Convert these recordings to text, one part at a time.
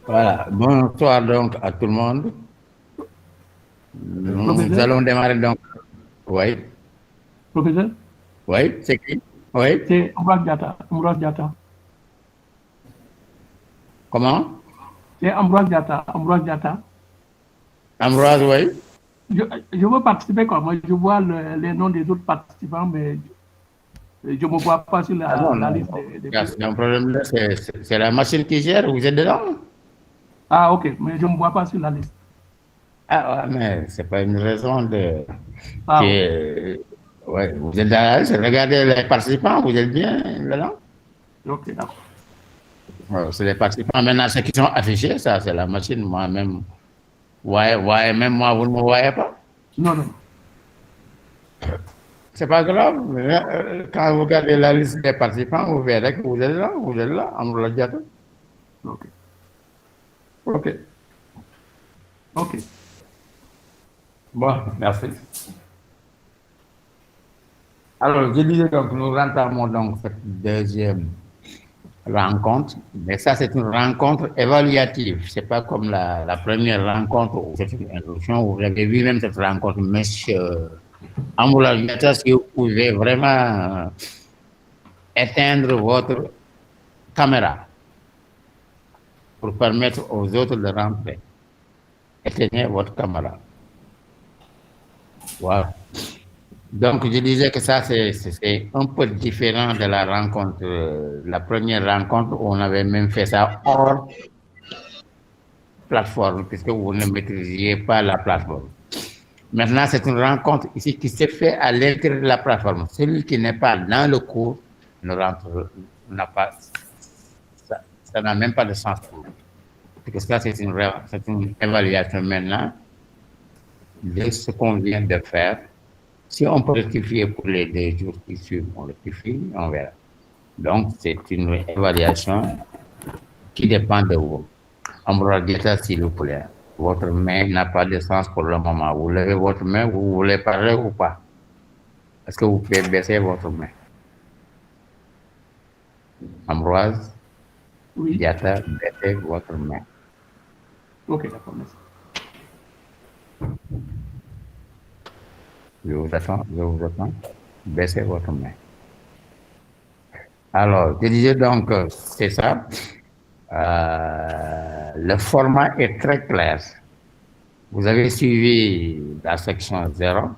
Voilà, bonsoir donc à tout le monde. Nous Professeur, allons démarrer donc. Oui, professeur, oui, c'est qui? Oui, c'est Ambroise Diatta. Ambroise Diatta. comment? C'est Ambroise Diatta. Ambroise Diatta. Ambroise, oui. Je veux participer quoi. Moi, je vois les noms des autres participants, mais je ne me vois pas sur Ah non, la non, liste non. des C'est un problème là, c'est la machine qui gère, vous êtes dedans? Ah, ok, mais je ne me vois pas sur la liste. Ah, ouais, mais c'est pas une raison de. Ah, ok. Ouais, vous êtes dans la liste, regardez les participants, vous êtes bien dedans? Ok, d'accord. Ouais, c'est les participants. Maintenant, ceux qui sont affichés, ça, c'est la machine, moi-même. Ouais, ouais, même moi, vous ne me voyez pas? Non, non. C'est pas grave. Quand vous regardez la liste des participants, vous verrez que vous êtes là, Amadou Diatta. Ok. OK. Ok. Bon, merci. Alors, je disais donc, nous entamons donc cette deuxième rencontre, mais ça, c'est une rencontre évaluative. C'est pas comme la première rencontre où c'est une introduction. Vous avez vu même cette rencontre, monsieur Amadou Diatta, si vous pouvez vraiment éteindre votre caméra pour permettre aux autres de rentrer. Éteignez votre caméra. Voilà. Donc, je disais que ça, c'est un peu différent de la rencontre, la première rencontre où on avait même fait ça hors plateforme, puisque vous ne maîtrisiez pas la plateforme. Maintenant, c'est une rencontre ici qui s'est faite à l'intérieur de la plateforme. Celui qui n'est pas dans le cours ne rentre, n'a pas, ça n'a même pas de sens pour lui. Parce que ça, c'est une évaluation maintenant de ce qu'on vient de faire. Si on peut rectifier pour les 2 jours qui suivent, on rectifie, on verra. Donc, c'est une évaluation qui dépend de vous. Ambroise Diatta, s'il vous plaît. Votre main n'a pas de sens pour le moment. Vous levez votre main, vous voulez parler ou pas? Est-ce que vous pouvez baisser votre main? Ambroise Oui. Diatta, baissez votre main. Ok, d'accord, merci. Je vous attends, je vous attends. Baissez votre main. Alors, je disais donc, c'est ça. Le format est très clair. Vous avez suivi la section 0.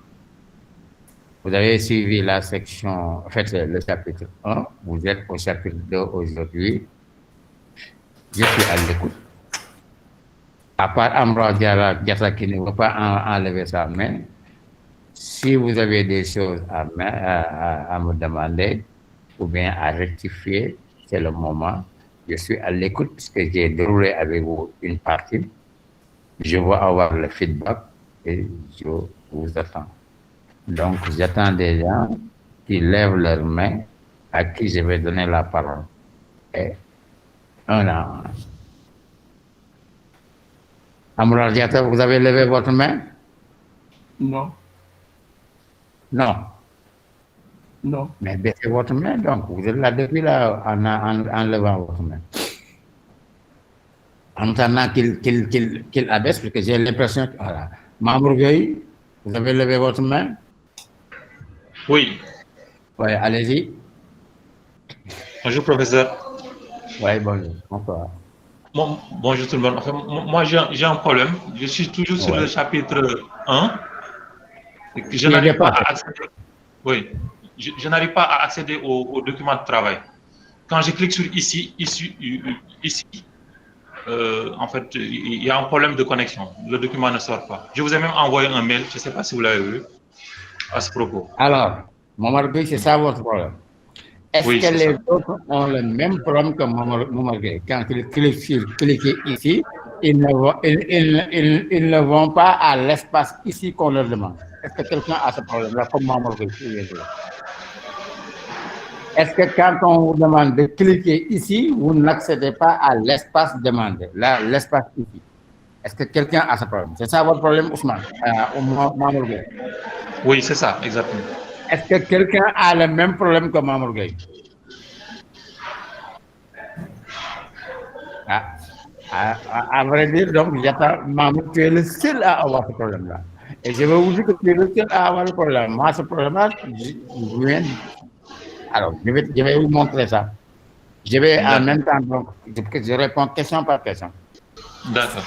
Vous avez suivi la section, en fait, le chapitre 1. Vous êtes au chapitre 2 aujourd'hui. Je suis à l'écoute. À part Ambroise Diatta qui ne veut pas enlever sa main, si vous avez des choses à me demander ou bien à rectifier, c'est le moment. Je suis à l'écoute puisque j'ai déroulé avec vous une partie. Je veux avoir le feedback et je vous attends. Donc, j'attends des gens qui lèvent leurs mains à qui je vais donner la parole. Et un à un. Amoura Diatta, vous avez levé votre main? Non, Non. non. Mais baissez votre main, donc. Vous êtes là depuis là en levant votre main. En attendant qu'il abaisse, parce que j'ai l'impression que, voilà. Membre Gueye, vous avez levé votre main? Oui, Oui, allez-y. bonjour professeur. Oui, bonjour. Bonsoir. Bonjour tout le monde. Enfin, moi, j'ai un problème. Je suis toujours sur le Oui. chapitre 1 et que je Qui est n'arrive pas dépassé. à accéder. Oui, je n'arrive pas à accéder au document de travail. Quand je clique sur ici, en fait, il y a un problème de connexion. Le document ne sort pas. Je vous ai même envoyé un mail, je ne sais pas si vous l'avez vu, à ce propos. Alors, Momar Gueye, c'est ça votre problème. Est-ce Oui, que c'est les ça. autres ont le même problème que Momar Gueye? Quand ils cliquent ici, ils ne vont pas à l'espace ici qu'on leur demande. Est-ce que quelqu'un a ce problème-là, comme Momar Gueye qui vient de là? Est-ce que quand on vous demande de cliquer ici, vous n'accédez pas à l'espace demandé, là, l'espace ici? Est-ce que quelqu'un a ce problème? C'est ça votre problème, Ousmane, Mamour Gueye? Oui, c'est ça, exactement. Est-ce que quelqu'un a le même problème que Mamour Gueye? Ah. À vrai dire, donc, Mahmoud, tu es le seul à avoir ce problème-là. Et je vais vous dire que tu es le seul à avoir le problème. Moi, ce problème-là, alors, je vais vous montrer ça. Je vais en D'accord. même temps, donc, je réponds question par question. D'accord.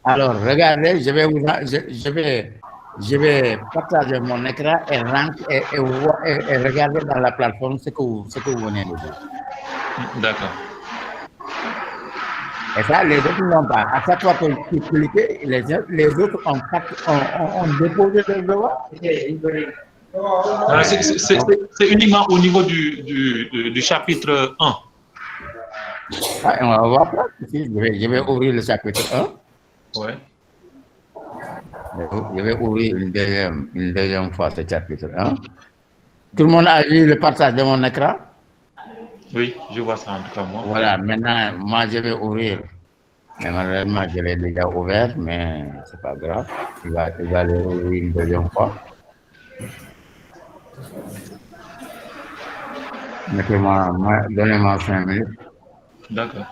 Alors, regardez, je vais partager mon écran et regarder dans la plateforme ce que vous venez de dire. D'accord. Et ça, les autres n'ont pas. À chaque fois que tu cliques, les autres ont déposé des devoirs. Ah, c'est uniquement au niveau du chapitre 1. Ah, on va voir ça. Ici, je vais ouvrir le chapitre 1. Ouais. Je vais ouvrir une deuxième fois ce chapitre 1. Tout le monde a vu le partage de mon écran? Oui, je vois ça en tout cas moi. Voilà, maintenant, moi, je vais ouvrir. Mais malheureusement, je l'ai déjà ouvert, mais c'est pas grave. Il va le ouvrir une deuxième fois. Donnez-moi 5 minutes. D'accord.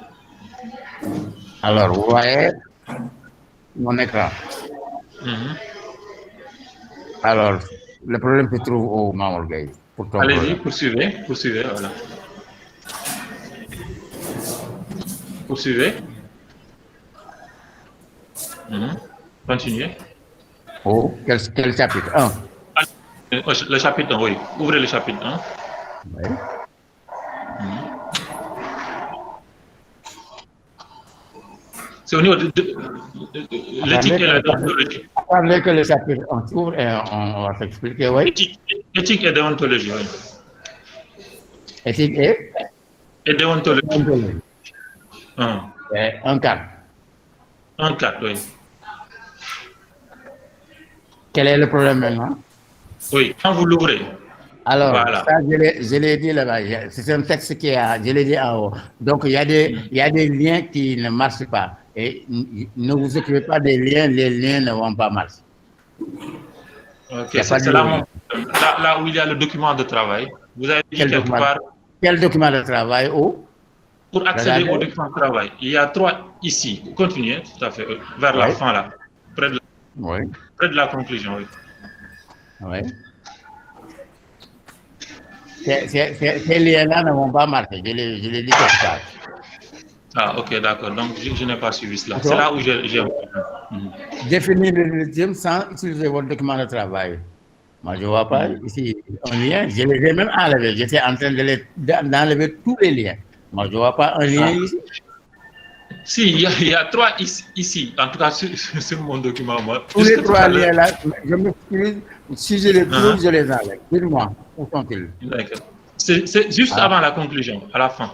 Alors, vous voyez mon écran. Alors, le problème se trouve au Mamour Gueye. Allez-y, poursuivez, voilà. Poursuivez. Continuez. Oh, quel chapitre 1? Le chapitre 1, oui. Ouvrez le chapitre 1. Oui. C'est au niveau de l'éthique et la déontologie. Attendez que le chapitre 1 s'ouvre et on va s'expliquer, oui. Éthique et déontologie, oui. Éthique et déontologie. Un 4. Un 4, oui. Quel est le problème maintenant? Oui, quand vous l'ouvrez. Alors, voilà. Ça, je l'ai dit là-bas. C'est un texte qui a, je l'ai dit en haut. Donc, il y a des liens qui ne marchent pas. Et ne vous occupez pas des liens, les liens ne vont pas marcher. Ok, c'est là où il y a le document de travail. Vous avez dit quelque part. Quel document de travail? Où? Pour accéder au document de travail, il y a 3 ici. Continuez, tout à fait, vers la fin là, près de la conclusion, oui. Oui. Ces liens-là ne vont pas marcher, je l'ai dit quelque part. Ah, ok, d'accord. Donc, je n'ai pas suivi cela. C'est là où j'ai un problème. Définir le régime sans utiliser votre document de travail. Moi, je ne vois pas ici un lien. Je les ai même enlevés. J'étais en train d'enlever tous les liens. Moi, je ne vois pas un lien ici. Si, il y a 3 ici. En tout cas, sur mon document. Moi, tous les 3 liens-là, je m'excuse. Si je les trouve, je les enlève. Dites-moi, où sont-ils? D'accord. C'est juste avant la conclusion, à la fin.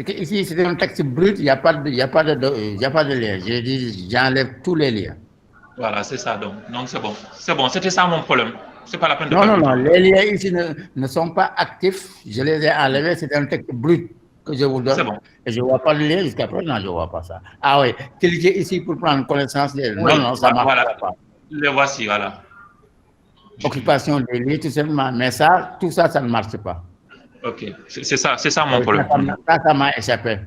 Ici, c'est un texte brut, il n'y a pas de lien. J'ai dit, j'enlève tous les liens. Voilà, c'est ça donc. Donc, c'est bon. C'est bon, c'était ça mon problème. C'est pas la peine de Non, les liens ici ne sont pas actifs. Je les ai enlevés, c'est un texte brut que je vous donne. C'est bon. Et je ne vois pas le lien jusqu'à présent, je ne vois pas ça. Ah oui, cliquez ici pour prendre connaissance des... Oui, non, ça ne marche pas. Les voici, voilà. Occupation des liens, tout simplement. Mais ça, tout ça, ça ne marche pas. Ok, c'est ça mon problème. Ça m'a échappé.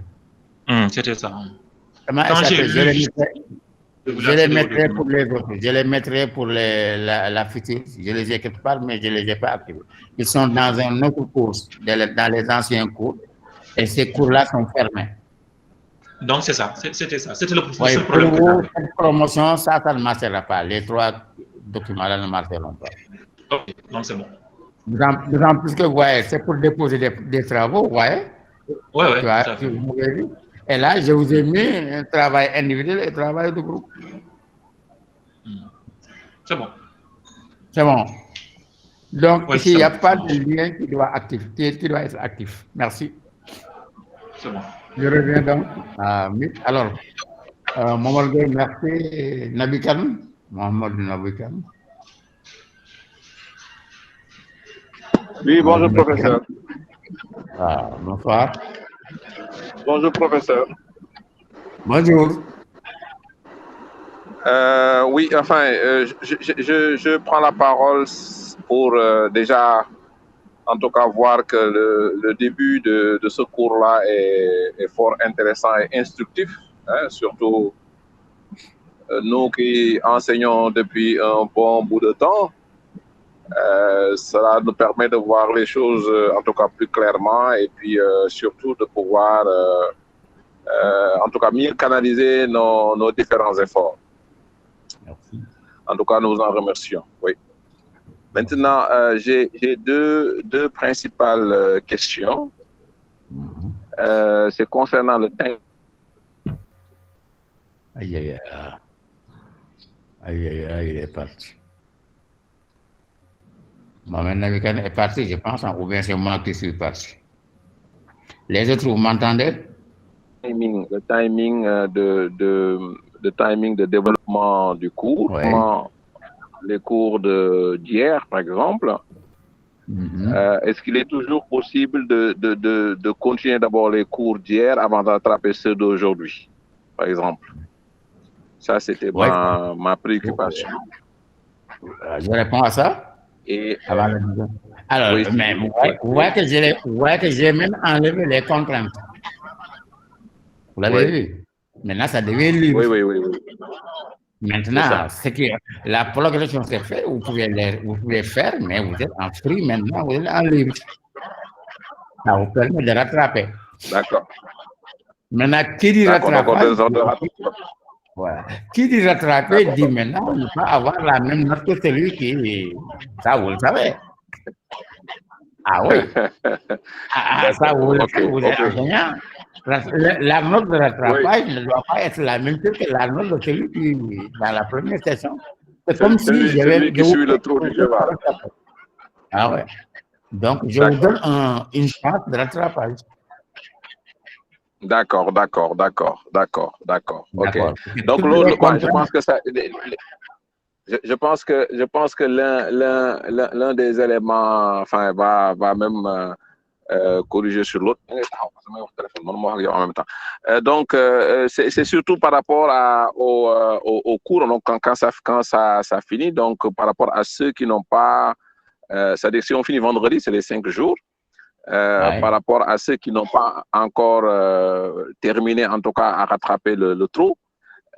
C'était ça. Ça m'a échappé. Je les mettrai pour les autres. Je les mettrai pour la future. Je les ai quelque part, mais je ne les ai pas activés. Ils sont dans un autre cours, dans les anciens cours. Et ces cours-là sont fermés. Donc, c'est ça. C'était ça. C'était le seul problème. Pour vous, cette promotion, ça ne marchera pas. Les 3 documents-là ne marcheront pas. Ok, donc c'est bon. D'autant plus que, vous voyez, c'est pour déposer des travaux, vous voyez. Oui. Et là, je vous ai mis un travail individuel et un travail de groupe. C'est bon. C'est bon. Donc, ici, il n'y a pas de lien qui doit être actif. Merci. C'est bon. Je reviens donc à Mythe. Alors, Mamour Gueye, merci. Nabikan. Mohamed Nabikan. Oui, bonjour, professeur. Bonsoir. Bonjour, professeur. Bonjour. Oui, enfin, je prends la parole pour déjà en tout cas voir que le début de ce cours-là est fort intéressant et instructif, hein, surtout nous qui enseignons depuis un bon bout de temps. Cela nous permet de voir les choses en tout cas plus clairement et puis surtout de pouvoir en tout cas mieux canaliser nos différents efforts. Merci. En tout cas, nous vous en remercions. Oui. Maintenant, j'ai deux principales questions. C'est concernant le temps. Aïe, aïe, aïe. Aïe, aïe, aïe, il est parti. Mohamed Navikan est parti, je pense, ou bien c'est moi qui suis parti. Les autres, vous m'entendez? Le timing de développement du cours, Oui. Les cours d'hier, par exemple. Est-ce qu'il est toujours possible de continuer d'abord les cours d'hier avant d'attraper ceux d'aujourd'hui, par exemple? Ça, c'était ma préoccupation. Je réponds à ça. Et, alors, oui, mais vous voyez que j'ai même enlevé les contraintes. Vous l'avez vu? Maintenant, ça devient libre. Oui. Maintenant, la progression s'est faite, vous pouvez faire, mais vous êtes en free maintenant, vous êtes en libre. Ça vous permet de rattraper. D'accord. Maintenant, qui dit rattraper? Voilà. Qui dit rattraper dit maintenant, il ne peut pas avoir la même note que celui qui. Ça, vous le savez. Ah oui. Ça, vous le savez, vous êtes enseignant. La note de rattrapage ne doit pas être la même chose que la note de celui qui, dans la première session. C'est comme si j'avais. qui suit le trou du cheval. Ah ouais. Donc, je vous donne une chance de rattrapage. D'accord. Ok. Donc, je pense que ça. Je pense que l'un des éléments, enfin, va même corriger sur l'autre. Donc, c'est surtout par rapport au cours, donc quand ça finit, donc par rapport à ceux qui n'ont pas, c'est-à-dire si on finit vendredi, c'est les 5 jours. Par rapport à ceux qui n'ont pas encore terminé, en tout cas, à rattraper le trou,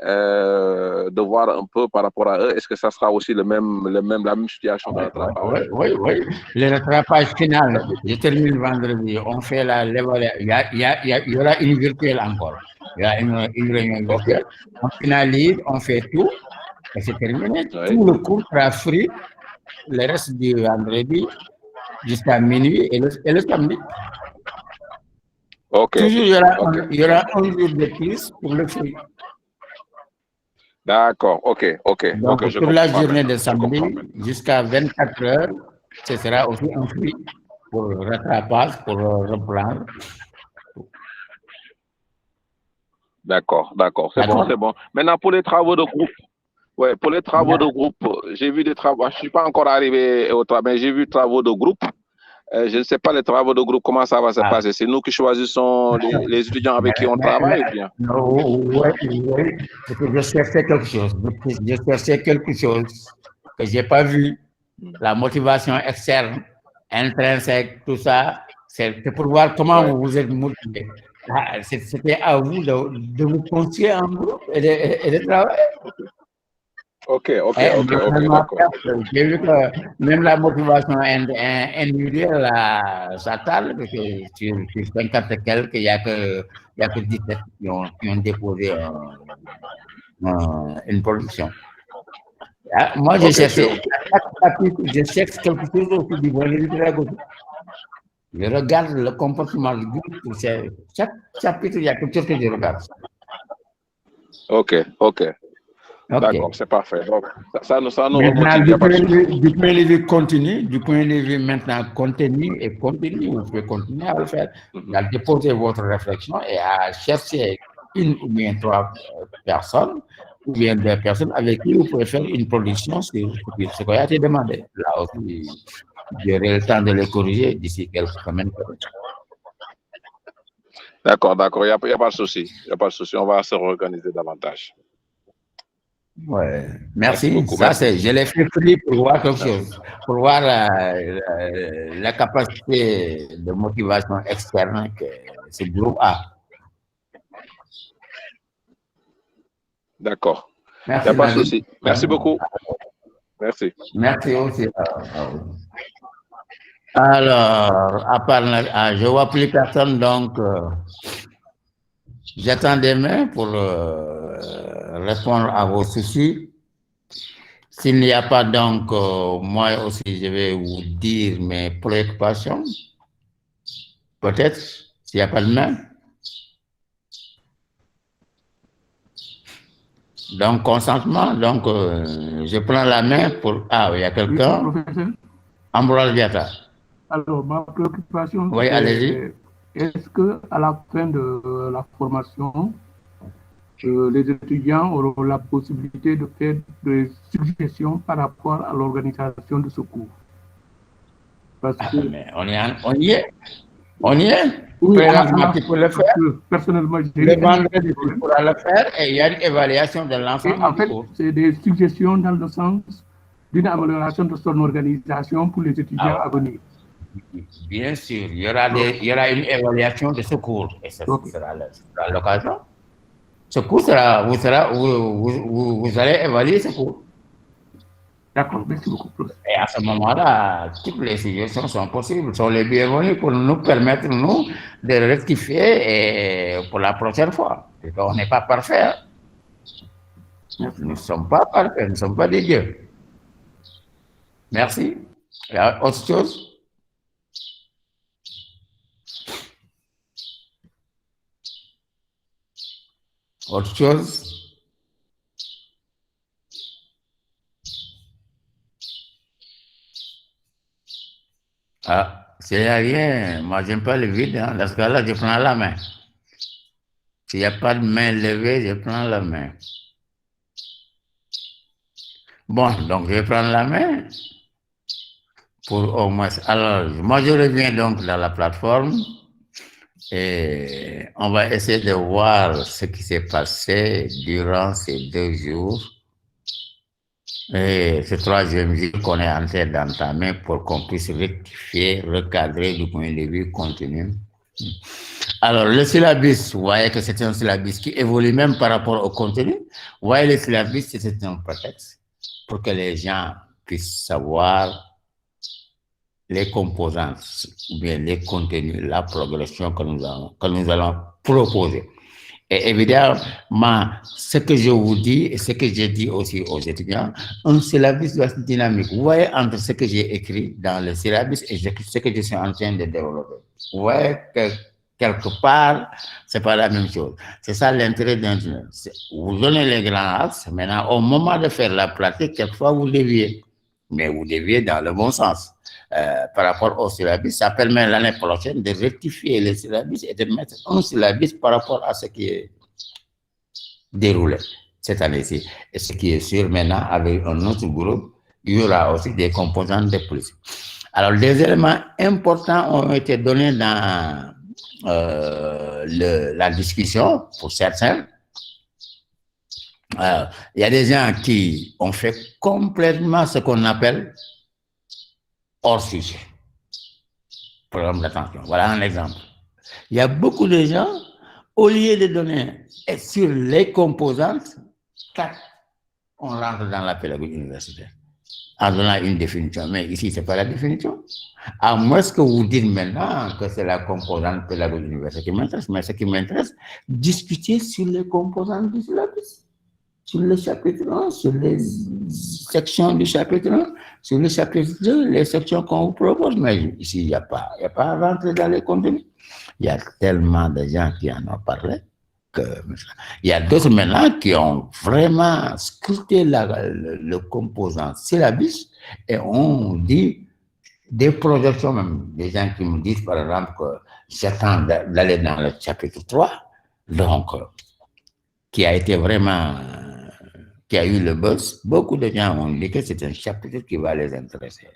de voir un peu par rapport à eux, est-ce que ça sera aussi la même situation de rattrapage? Oui. Le rattrapage final, je termine vendredi, on fait l'évaluation. Il y aura une virtuelle encore. Il y a une réunion virtuelle. On finalise, on fait tout, et c'est terminé. Tout le cours sera free, le reste du vendredi, jusqu'à minuit et le samedi. Ok. Toujours, il y aura un jour de plus pour le free. D'accord, ok. Donc, pour la journée de samedi, jusqu'à 24 heures, ce sera aussi un free pour rattrapage, pour reprendre. D'accord. C'est bon. Maintenant, pour les travaux de groupe, j'ai vu des travaux. Je ne suis pas encore arrivé au travail, mais j'ai vu des travaux de groupe. Je ne sais pas les travaux de groupe, comment ça va se passer. C'est nous qui choisissons les étudiants avec qui on travaille ou bien? Oui. Je cherchais quelque chose que je n'ai pas vu. La motivation externe, intrinsèque, tout ça, c'est pour voir comment vous vous êtes motivé. C'était à vous de vous construire en groupe et de travailler. Ok. J'ai vu que même la motivation individuelle, ça tarde, parce que sur 50 et quelques, il n'y a que 17 qui ont déposé une production. Moi, je cherche quelque chose aussi du volet littéraire. Je regarde le comportement du groupe. Chaque chapitre, il y a quelque chose que je regarde. Ok. D'accord, c'est parfait. Donc, ça nous remotive. Du point de vue continu, du point de vue maintenant contenu et continu, vous pouvez continuer à le faire, à déposer votre réflexion et à chercher une ou bien 3 personnes, ou bien 2 personnes avec qui vous pouvez faire une production sur ce qui a été demandé. Là aussi, j'aurai le temps de les corriger d'ici quelques semaines. D'accord, il n'y a pas de souci. On va se réorganiser davantage. Ouais. Merci Merci. beaucoup, Ça, merci. je l'ai fait free pour voir quelque chose, pour voir la capacité de motivation externe que ce groupe a. D'accord. Il n'y a Merci, pas de Nabil. souci. Merci beaucoup. Merci. Merci aussi. Alors, à part, je vois plus personne, donc j'attends des mains pour répondre à vos soucis. S'il n'y a pas, donc, moi aussi, je vais vous dire mes préoccupations. Peut-être, s'il n'y a pas de main. Donc, consentement, donc, je prends la main pour... Ah, il y a Oui, quelqu'un. professeur. Ambroise Diatta. Alors, ma préoccupation, Oui, allez-y. c'est est-ce qu'à la fin de la formation, les étudiants auront la possibilité de faire des suggestions par rapport à l'organisation de ce cours? Parce que, Mais on y est. On y est. oui, Présentement, tu peux le faire. personnellement, j'ai Le eu vendredi, tu pourras le faire et il y a une évaluation de et l'ensemble en du fait, cours. c'est des suggestions dans le sens d'une amélioration de son organisation pour les étudiants Ah, à venir. bien sûr, il y aura une évaluation de ce cours et ce sera l'occasion. Ce cours sera, vous allez évaluer ce cours. D'accord, merci beaucoup. Et à ce moment-là, toutes les suggestions sont possibles, sont les bienvenues pour nous permettre, nous, de rectifier et pour la prochaine fois. On n'est pas parfait. Nous ne sommes pas parfaits, nous ne sommes pas des dieux. Merci. Il y a autre chose? Autre chose? Ah, s'il n'y a rien, moi j'aime pas le vide. Hein. Dans ce cas-là, je prends la main. S'il n'y a pas de main levée, je prends la main. Bon, donc je vais prendre la main pour au moins. Alors, moi je reviens donc dans la plateforme et on va essayer de voir ce qui s'est passé durant ces 2 jours. Et ce 3e jour qu'on est en train d'entamer pour qu'on puisse rectifier, recadrer du point de vue continu. Alors, le syllabus, vous voyez que c'est un syllabus qui évolue même par rapport au contenu. Vous voyez, le syllabus, c'est un prétexte pour que les gens puissent savoir les composantes, ou bien les contenus, la progression que nous allons proposer. Et évidemment, ce que je vous dis et ce que je dis aussi aux étudiants, un syllabus doit être dynamique. Vous voyez entre ce que j'ai écrit dans le syllabus et ce que je suis en train de développer. Vous voyez que quelque part, c'est pas la même chose. C'est ça l'intérêt d'un. Vous donnez les grands axes, maintenant, au moment de faire la pratique, quelquefois vous déviez, mais vous déviez dans le bon sens. Par rapport au syllabus, ça permet l'année prochaine de rectifier le syllabus et de mettre un syllabus par rapport à ce qui est déroulé cette année-ci. Et ce qui est sûr maintenant, avec un autre groupe, il y aura aussi des composantes de plus. Alors, des éléments importants ont été donnés dans la discussion pour certains. Il y a des gens qui ont fait complètement ce qu'on appelle hors sujet. Programme d'attention. Voilà un exemple. Il y a beaucoup de gens, au lieu de donner sur les composantes, on rentre dans la pédagogie universitaire en donnant une définition. Mais ici, ce n'est pas la définition. À moins que vous dites maintenant que c'est la composante pédagogie universitaire qui m'intéresse, mais ce qui m'intéresse, discuter sur les composantes du syllabus. Sur le chapitre 1, sur les sections du chapitre 1, sur le chapitre 2, les sections qu'on vous propose. Mais ici, il n'y a pas à rentrer dans les contenus. Il y a tellement de gens qui en ont parlé que il y a d'autres maintenant qui ont vraiment scruté le composant syllabus et ont dit des projections même. Des gens qui me disent, par exemple, que j'attends d'aller dans le chapitre 3, donc, qui a été vraiment... qui a eu le buzz, beaucoup de gens ont dit que c'est un chapitre qui va les intéresser.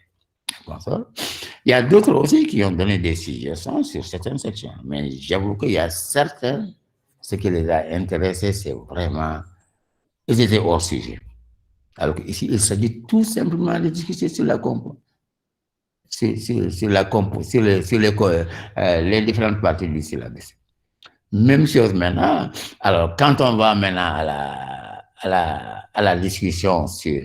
Il y a d'autres aussi qui ont donné des suggestions sur certaines sections, mais j'avoue qu'il y a certains, ce qui les a intéressés, c'est vraiment, ils étaient hors sujet. Alors qu'ici, il s'agit tout simplement de discuter sur la compo, sur la compo, sur les différentes parties du syllabe. Même chose maintenant. Alors, quand on va maintenant à la discussion sur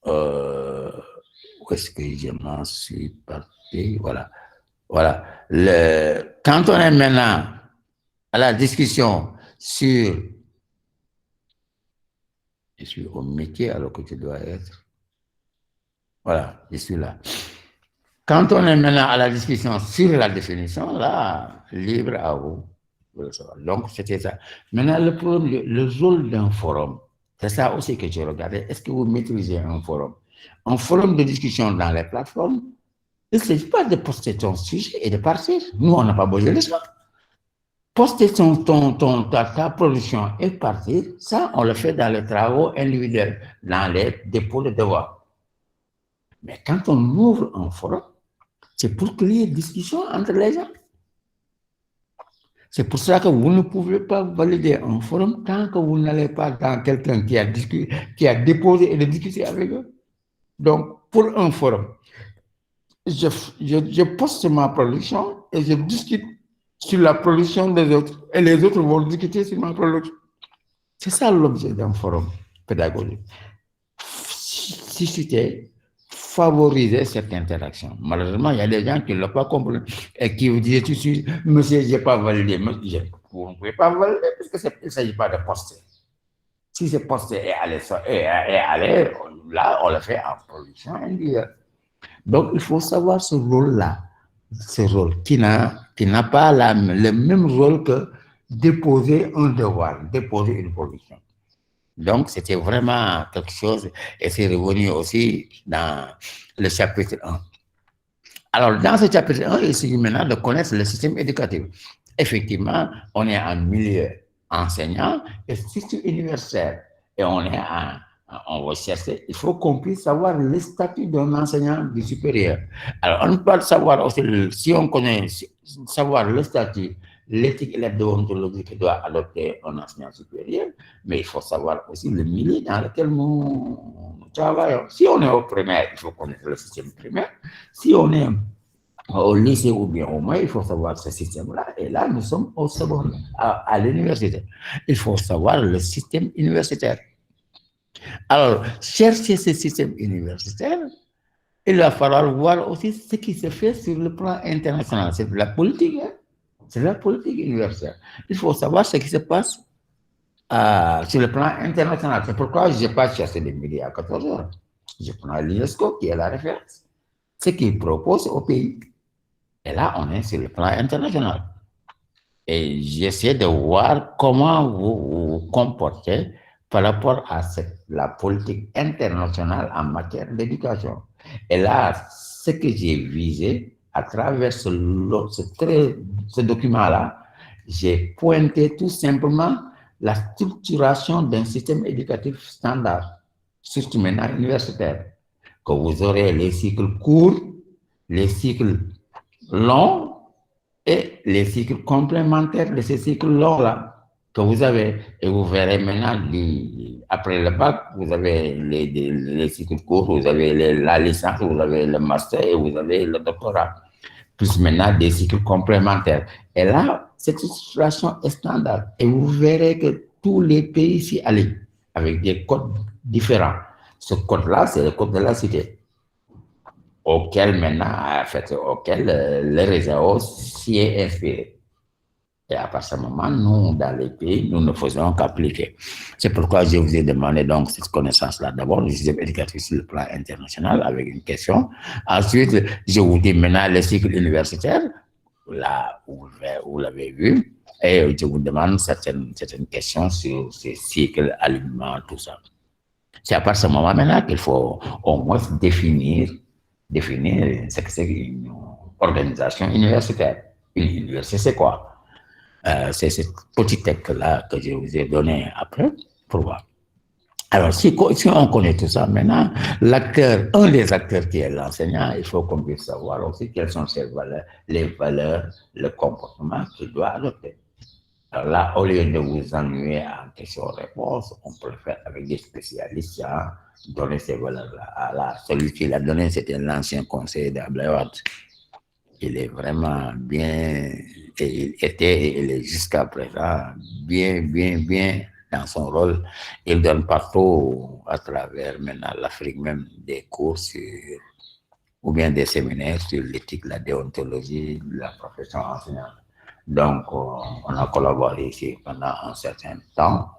où est-ce que je m'en suis parti? Voilà. Voilà. Quand on est maintenant à la discussion sur... Je suis au métier alors que tu dois être... Voilà, je suis là. Quand on est maintenant à la discussion sur la définition, là, libre à vous. Donc, c'était ça. Maintenant, le problème, le rôle d'un forum, c'est ça aussi que j'ai regardé. Est-ce que vous maîtrisez un forum? Un forum de discussion dans les plateformes, il ne s'agit pas de poster ton sujet et de partir. Nous, on n'a pas besoin de ça. Poster ta production et partir, ça, on le fait dans les travaux individuels, dans les dépôts de devoirs. Mais quand on ouvre un forum, c'est pour qu'il y ait discussion entre les gens. C'est pour ça que vous ne pouvez pas valider un forum tant que vous n'allez pas dans quelqu'un qui a déposé et de discuter avec eux. Donc, pour un forum, je poste ma production et je discute sur la production des autres. Et les autres vont discuter sur ma production. C'est ça l'objet d'un forum pédagogique. Si c'était favoriser cette interaction. Malheureusement, il y a des gens qui ne l'ont pas compris et qui vous disent tout de suite, monsieur, je n'ai pas validé. Vous ne pouvez pas valider parce qu'il ne s'agit pas de poster. Si c'est poster et aller, là, on le fait en production individuelle. Donc, il faut savoir ce rôle-là, ce rôle qui n'a pas le même rôle que déposer un devoir, déposer une production. Donc, c'était vraiment quelque chose, et c'est revenu aussi dans le chapitre 1. Alors, dans ce chapitre 1, il s'agit maintenant de connaître le système éducatif. Effectivement, on est en milieu enseignant et surtout universitaire. Et on va chercher, il faut qu'on puisse savoir le statut d'un enseignant du supérieur. Alors, on peut savoir aussi, si on connaît, savoir le statut, l'éthique et la déontologie que doit adopter un enseignant supérieur, mais il faut savoir aussi le milieu dans lequel nous travaillons. Si on est au primaire, il faut connaître le système primaire. Si on est au lycée ou bien au moins, il faut savoir ce système-là. Et là, nous sommes au secondaire, à l'université. Il faut savoir le système universitaire. Alors, chercher ce système universitaire, il va falloir voir aussi ce qui se fait sur le plan international. C'est de la politique, hein? C'est la politique universitaire. Il faut savoir ce qui se passe sur le plan international. C'est pourquoi je n'ai pas cherché des médias à 14 heures. Je prends l'UNESCO qui est la référence. Ce qu'il propose au pays. Et là, on est sur le plan international. Et j'essaie de voir comment vous vous comportez par rapport à la politique internationale en matière d'éducation. Et là, ce que j'ai visé à travers ce document-là, j'ai pointé tout simplement la structuration d'un système éducatif standard, surtout maintenant universitaire, que vous aurez les cycles courts, les cycles longs et les cycles complémentaires de ces cycles longs-là que vous avez. Et vous verrez maintenant, après le bac, vous avez les cycles courts, vous avez la licence, vous avez le master et vous avez le doctorat. Plus maintenant des cycles complémentaires. Et là, cette situation est standard. Et vous verrez que tous les pays s'y allient avec des codes différents. Ce code-là, c'est le code de la cité, auquel maintenant, en fait, le réseau s'y est inspiré. Et à partir de ce moment, nous, dans les pays, nous ne faisons qu'appliquer. C'est pourquoi je vous ai demandé donc cette connaissance-là. D'abord, le système éducatif sur le plan international avec une question. Ensuite, je vous dis maintenant le cycle universitaire, là où vous l'avez vu, et je vous demande certaines questions sur ces cycles, aliments, tout ça. C'est à partir de ce moment maintenant qu'il faut au moins définir ce que c'est une organisation universitaire. Une université, c'est quoi? C'est ce petit texte-là que je vous ai donné après pour voir. Alors, si on connaît tout ça, maintenant, un des acteurs qui est l'enseignant, il faut qu'on puisse savoir aussi quelles sont ses valeurs, les valeurs, le comportement qu'il doit adopter. Alors là, au lieu de vous ennuyer en questions-réponses, on peut le faire avec des spécialistes, hein, donner ces valeurs-là. Celui qui l'a donné, c'était l'ancien conseiller d'Ablaïwad. Il est vraiment bien, et il est jusqu'à présent bien dans son rôle. Il donne partout à travers maintenant l'Afrique même des cours ou bien des séminaires sur l'éthique, la déontologie, la profession enseignante. Donc, on a collaboré ici pendant un certain temps,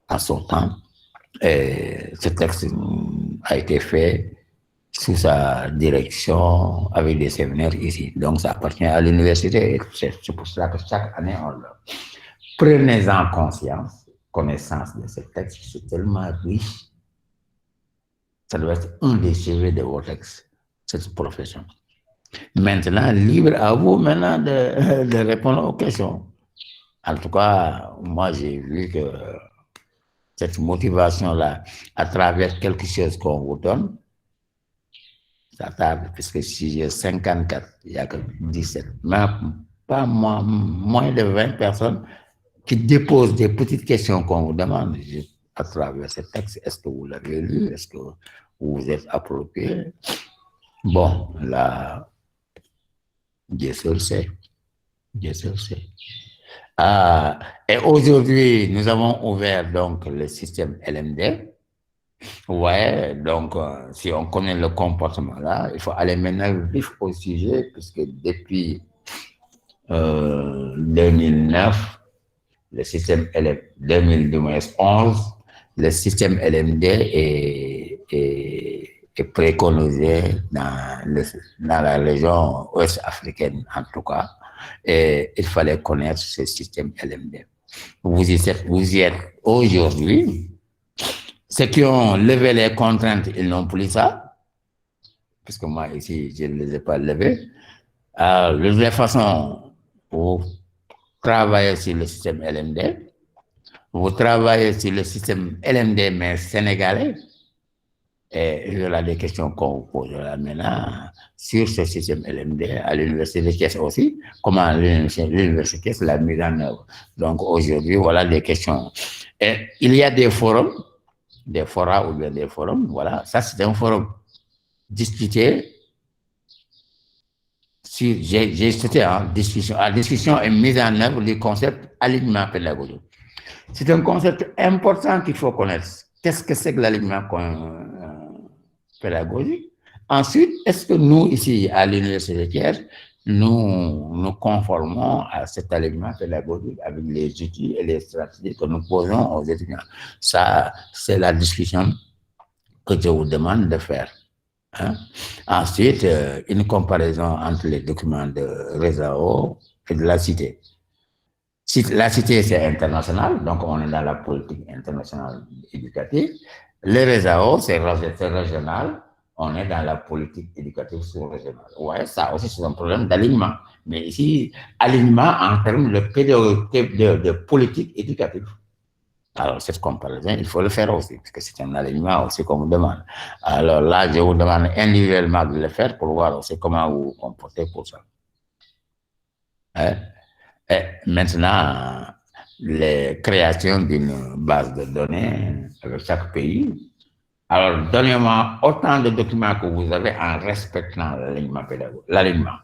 en son temps. Et ce texte a été fait sous sa direction avec des séminaires ici. Donc, ça appartient à l'université. C'est pour cela que chaque année, on le... Prenez-en conscience, connaissance de ce texte. C'est tellement riche. Ça doit être un des CV de vos textes, cette profession. Maintenant, libre à vous maintenant de répondre aux questions. En tout cas, moi, j'ai vu que cette motivation-là, à travers quelque chose qu'on vous donne, ça tarde, puisque si j'ai 54, il n'y a que 17, même pas moins de 20 personnes qui déposent des petites questions qu'on vous demande à travers ce texte. Est-ce que vous l'avez lu? Est-ce que vous vous êtes approprié? Bon, là, Dieu seul sait. Dieu seul sait. Et aujourd'hui, nous avons ouvert donc le système LMD. Ouais, donc si on connaît le comportement là, il faut aller maintenant vif au sujet, puisque depuis 2009, le système LMD, 2011, le système LMD est préconisé dans la région ouest africaine en tout cas. Et il fallait connaître ce système LMD. Vous y êtes aujourd'hui. Ceux qui ont levé les contraintes, ils n'ont plus ça, puisque moi ici, je ne les ai pas levés. De toute façon, vous travaillez sur le système LMD, vous travaillez sur le système LMD, mais sénégalais. Et il y aura des questions qu'on vous posera maintenant sur ce système LMD à l'Université de Thiès aussi, comment l'Université de Thiès l'a mis en œuvre. Donc aujourd'hui, voilà des questions. Et il y a des forums, des forats ou bien des forums, voilà, ça c'est un forum discuté. J'ai cité en discussion. La discussion est mise en œuvre du concept alignement pédagogique. C'est un concept important qu'il faut connaître. Qu'est-ce que c'est que l'alignement pédagogique? Ensuite, est-ce que nous, ici, à l'Université de Thiès, nous conformons à cet alignement pédagogique avec les outils et les stratégies que nous posons aux étudiants? Ça, c'est la discussion que je vous demande de faire. Hein? Ensuite, une comparaison entre les documents de RESAO et de la Cité. La Cité, c'est international, donc on est dans la politique internationale éducative. Le RESAO, c'est régional, on est dans la politique éducative sous-régionale. Ouais, ça aussi, c'est un problème d'alignement. Mais ici, alignement en termes de politique éducative. Alors, cette comparaison, il faut le faire aussi, parce que c'est un alignement aussi qu'on vous demande. Alors là, je vous demande individuellement de le faire pour voir aussi comment vous vous comportez pour ça. Hein? Et maintenant, les créations d'une base de données avec chaque pays. Alors, donnez-moi autant de documents que vous avez en respectant l'alignement pédagogique. L'alignement.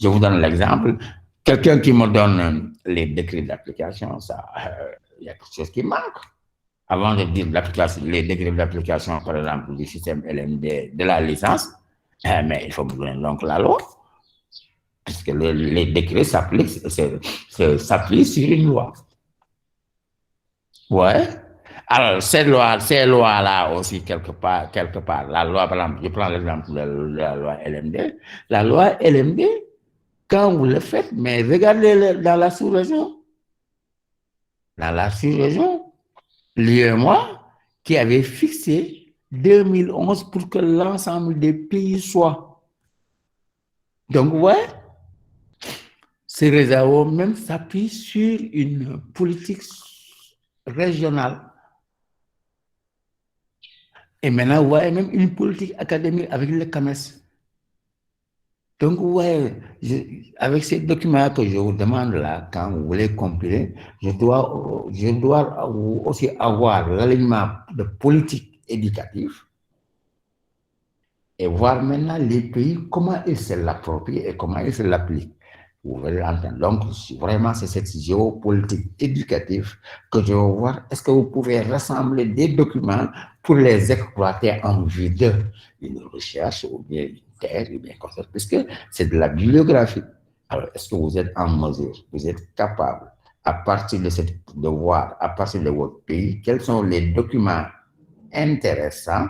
Je vous donne l'exemple. Quelqu'un qui me donne les décrets d'application, ça, il y a quelque chose qui manque. Avant de dire les décrets d'application, par exemple, du système LMD de la licence, mais il faut me donner donc la loi. Puisque les décrets s'appuient sur une loi. Ouais. Alors, ces lois-là aussi, quelque part, la loi, par exemple, je prends l'exemple de la loi LMD. La loi LMD, quand vous le faites, mais regardez dans la sous-région. Dans la sous-région, l'UEMOA, qui avait fixé 2011 pour que l'ensemble des pays soient. Donc, ouais. Ces réseaux même s'appuient sur une politique régionale. Et maintenant, vous voyez même une politique académique avec le CAMES. Donc, ouais, avec ces documents que je vous demande là, quand vous voulez compiler, je dois aussi avoir l'alignement de politique éducative et voir maintenant les pays, comment ils se l'approprient et comment ils se l'appliquent. Vous verrez entendre. Donc, vraiment, c'est cette géopolitique éducative que je veux voir. Est-ce que vous pouvez rassembler des documents pour les exploiter en vue d'une recherche ou bien une thèse ou bien comme ça, puisque c'est de la bibliographie. Alors, est-ce que vous êtes en mesure, vous êtes capable, à partir de voir, à partir de votre pays, quels sont les documents intéressants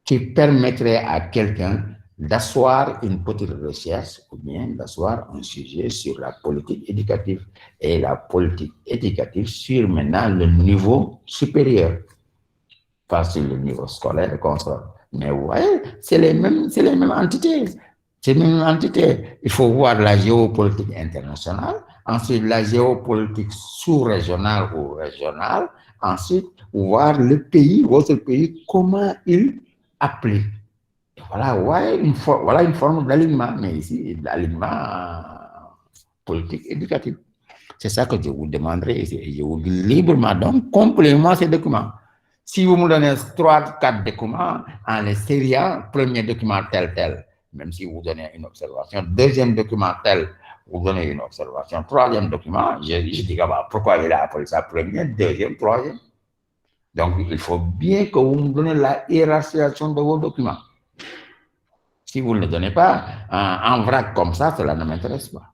qui permettrait à quelqu'un d'asseoir une petite recherche ou bien d'asseoir un sujet sur la politique éducative et la politique éducative sur maintenant le niveau supérieur, pas sur le niveau scolaire, mais ouais, c'est les mêmes entités. C'est les mêmes entités. Il faut voir la géopolitique internationale, ensuite la géopolitique sous-régionale ou régionale, ensuite voir le pays, votre pays, comment il applique. Voilà, ouais, voilà une forme d'alignement, mais ici, l'alignement politique éducatif. C'est ça que je vous demanderai et je vous dis librement. Donc, complément ces documents. Si vous me donnez 3, 4 documents, en les sériant, premier document tel, même si vous donnez une observation, deuxième document tel, vous donnez une observation, troisième document, je dis pourquoi il a appelé ça premier, deuxième, troisième. Donc, il faut bien que vous me donnez la hiérarchisation de vos documents. Si vous ne le donnez pas, en vrac comme ça, cela ne m'intéresse pas.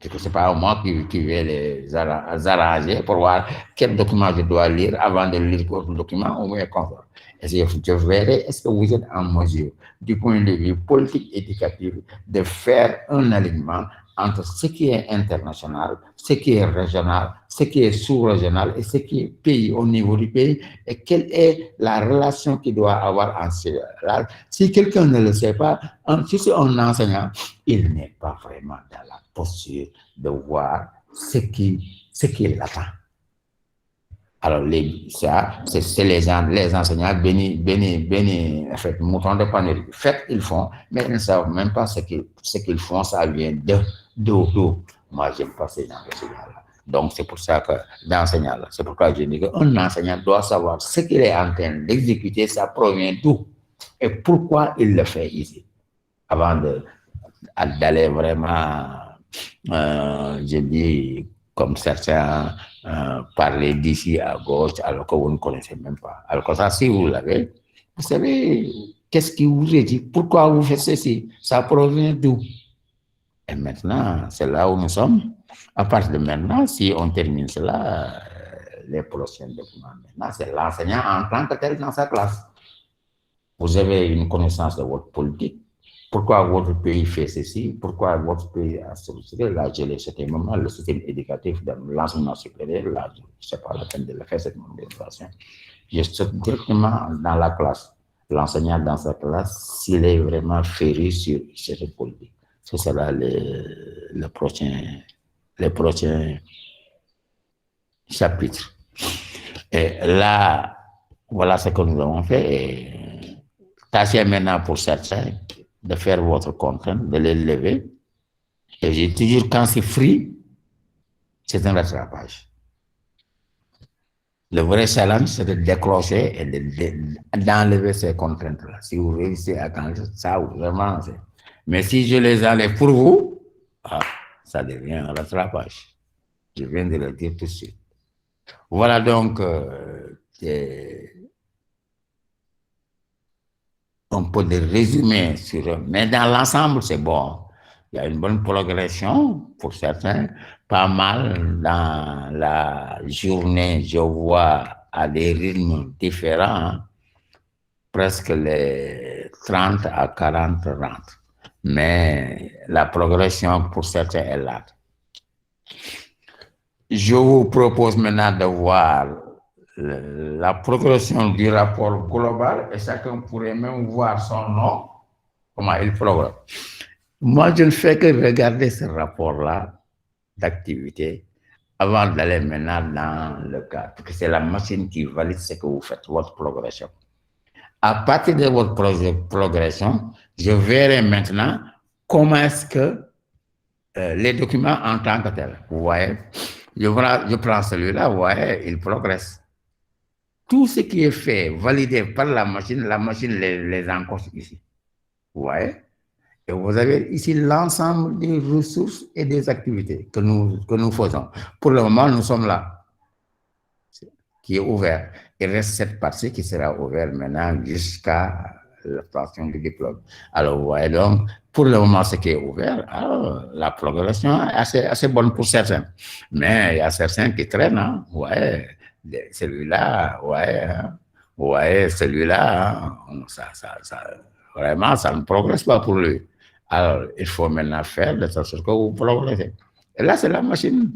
Ce n'est pas moi qui vais les arranger pour voir quel document je dois lire avant de lire votre document ou bien comme ça. Et je verrai, est-ce que vous êtes en mesure, du point de vue politique éducatif, de faire un alignement entre ce qui est international, ce qui est régional, ce qui est sous-régional et ce qui est pays au niveau du pays, et quelle est la relation qu'il doit avoir en cela. Si quelqu'un ne le sait pas, si c'est un enseignant, il n'est pas vraiment dans la posture de voir ce qui est latent. Alors, ça, c'est les enseignants bénis, en fait, moutons de panérie. Fait, ils font, mais ils ne savent même pas ce qu'ils font, ça vient d'où. Moi, j'aime pas ces enseignants-là. Donc, c'est pour ça que, d'enseignants-là, c'est pourquoi je dis qu'un enseignant doit savoir ce qu'il est en train d'exécuter, ça provient d'où et pourquoi il le fait ici. Avant d'aller vraiment, je dis, comme certains parler d'ici à gauche alors que vous ne connaissez même pas. Alors que ça, si vous l'avez, vous savez qu'est-ce qui vous est dit, pourquoi vous faites ceci, ça provient d'où. Et maintenant, c'est là où nous sommes. À partir de maintenant, si on termine cela, les prochains documents, maintenant, c'est l'enseignant en tant que tel dans sa classe. Vous avez une connaissance de votre politique. Pourquoi votre pays fait ceci? Pourquoi votre pays a sollicité? Là, je l'ai cité maintenant, le système éducatif de l'enseignement supérieur. Là, je ne sais pas la peine de le faire, cette mobilisation. Je saute directement dans la classe. L'enseignant dans sa classe, s'il est vraiment féru sur cette politique. Ce sera le prochain chapitre. Et là, voilà ce que nous avons fait. Et tâchez maintenant pour certains de faire votre contrainte, de les lever. Et j'ai toujours, quand c'est free, c'est un rattrapage. Le vrai challenge, c'est de décrocher et d'enlever ces contraintes-là. Si vous réussissez à atteindre ça, vraiment, mais si je les enlève pour vous, ça devient un rattrapage. Je viens de le dire tout de suite. Voilà donc un peu de résumé sur eux. Mais dans l'ensemble, c'est bon. Il y a une bonne progression pour certains, pas mal dans la journée, je vois à des rythmes différents, presque les 30 à 40 rentrent. Mais la progression pour certains est là. Je vous propose maintenant de voir la progression du rapport global et chacun pourrait même voir son nom, comment il progresse. Moi, je ne fais que regarder ce rapport-là d'activité avant d'aller maintenant dans le cadre, parce que c'est la machine qui valide ce que vous faites, votre progression. À partir de votre progression, je verrai maintenant comment est-ce que les documents en tant que tels, vous voyez, je prends celui-là, vous voyez, il progresse. Tout ce qui est fait, validé par la machine les encoche ici. Vous voyez? Et vous avez ici l'ensemble des ressources et des activités que nous faisons. Pour le moment, nous sommes là, qui est ouvert. Il reste cette partie qui sera ouverte maintenant jusqu'à l'obtention du diplôme. Alors, vous voyez donc, pour le moment, ce qui est ouvert, alors, la progression est assez bonne pour certains. Mais il y a certains qui traînent, hein, ouais, celui-là, ouais, hein, ouais, celui-là, hein, vraiment, ça ne progresse pas pour lui. Alors, il faut maintenant faire de sorte que vous progressez. Et là, c'est la machine.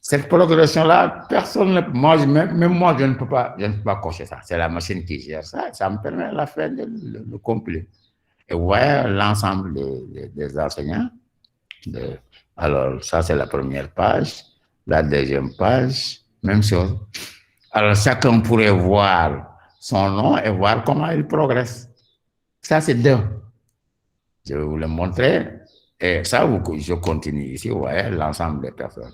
Cette progression-là, personne ne... Même moi, je ne peux pas cocher ça. C'est la machine qui gère ça. Ça me permet à la fin de compiler. Et vous voyez l'ensemble des enseignants. Alors, ça, c'est la première page. La deuxième page, même chose. Alors, chacun pourrait voir son nom et voir comment il progresse. Ça, c'est deux. Je vais vous le montrer. Et ça, je continue ici. Vous voyez l'ensemble des personnes.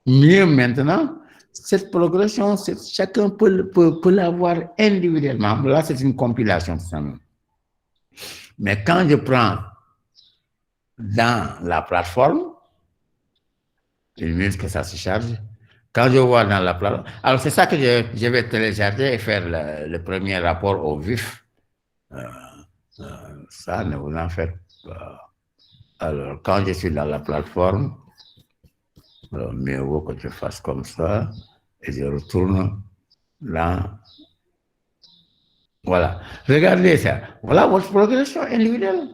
Mieux maintenant, cette progression, chacun peut l'avoir individuellement. Là, c'est une compilation. Mais quand je prends dans la plateforme, une minute que ça se charge, quand je vois dans la plateforme, alors c'est ça que je vais télécharger et faire le premier rapport au vif. Ça, ne vous en faites pas. Alors, quand je suis dans la plateforme, alors, mieux vaut que je fasse comme ça et je retourne là. Voilà. Regardez ça. Voilà votre progression individuelle.